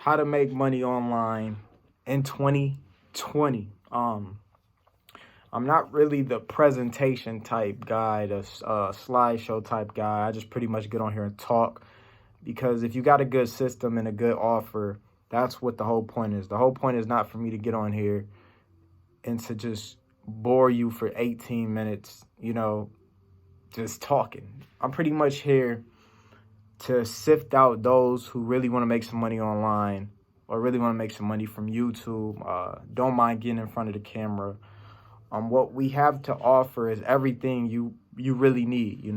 how to make money online in 2020. I'm not really the presentation type guy, the slideshow type guy. I just pretty much get on here and talk, because if you got a good system and a good offer, that's what the whole point is. The whole point is not for me to get on here and to just bore you for 18 minutes, just talking. I'm pretty much here to sift out those who really want to make some money online or really want to make some money from YouTube, don't mind getting in front of the camera. What we have to offer is everything you really need,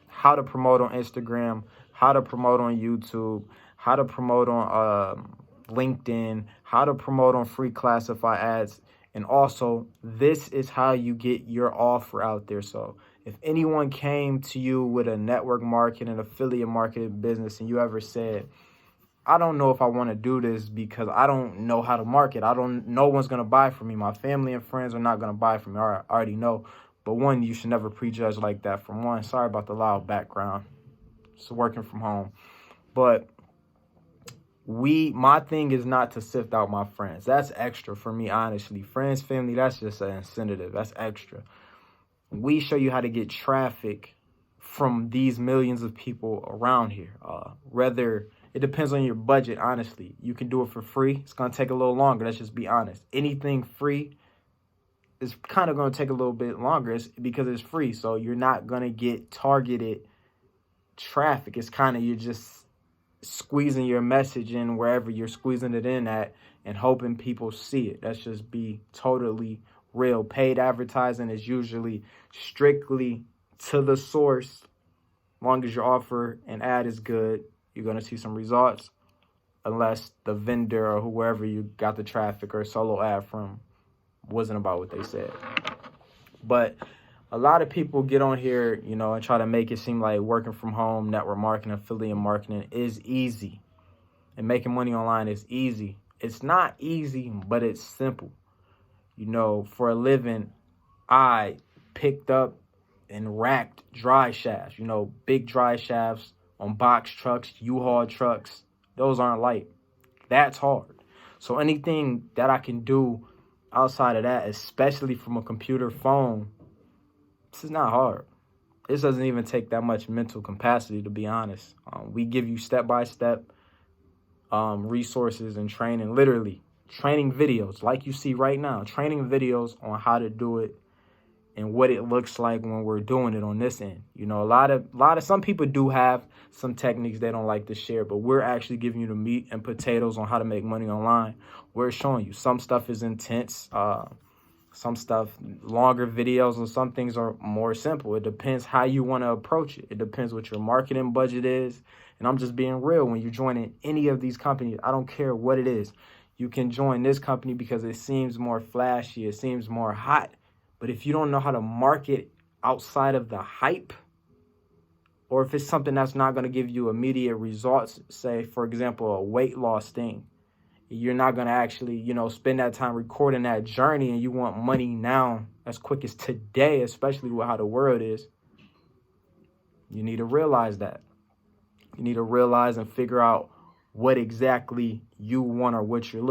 how to promote on Instagram, how to promote on YouTube, how to promote on LinkedIn, how to promote on free classified ads. And also, this is how you get your offer out there. So if anyone came to you with a network marketing, affiliate marketing business, and you ever said, I don't know if I want to do this because I don't know how to market. No one's going to buy from me. My family and friends are not going to buy from me. I already know. But one, you should never prejudge like that. For one, sorry about the loud background. It's working from home. But my thing is not to sift out my friends. That's extra for me, honestly. Friends, family, that's just an incentive. That's extra. We show you how to get traffic from these millions of people around here. It depends on your budget, honestly. You can do it for free. It's going to take a little longer. Let's just be honest. Anything free is kind of going to take a little bit longer because it's free. So you're not going to get targeted traffic. It's kind of, you're just squeezing your message in wherever you're squeezing it in at and hoping people see it. Let's just be totally real. Paid advertising is usually strictly to the source. As long as your offer and ad is good, you're going to see some results, unless the vendor or whoever you got the traffic or solo ad from wasn't about what they said. But a lot of people get on here, and try to make it seem like working from home, network marketing, affiliate marketing is easy. And making money online is easy. It's not easy, but it's simple. For a living, I picked up and racked dry shafts, big dry shafts on box trucks, U-Haul trucks. Those aren't light. That's hard. So anything that I can do outside of that, especially from a computer phone, this is not hard. This doesn't even take that much mental capacity, to be honest. We give you step-by-step resources and training, literally training videos like you see right now, training videos on how to do it and what it looks like when we're doing it on this end. Some people do have some techniques they don't like to share, but we're actually giving you the meat and potatoes on how to make money online. We're showing you some stuff is intense, some stuff longer videos, and some things are more simple. It depends how you want to approach it. It depends what your marketing budget is. And I'm just being real. When you're joining any of these companies, I don't care what it is. You can join this company because it seems more flashy. It seems more hot. But if you don't know how to market outside of the hype, or if it's something that's not going to give you immediate results, say, for example, a weight loss thing, you're not going to actually, spend that time recording that journey, and you want money now as quick as today, especially with how the world is, you need to realize that. You need to realize and figure out what exactly you want or what you're looking for.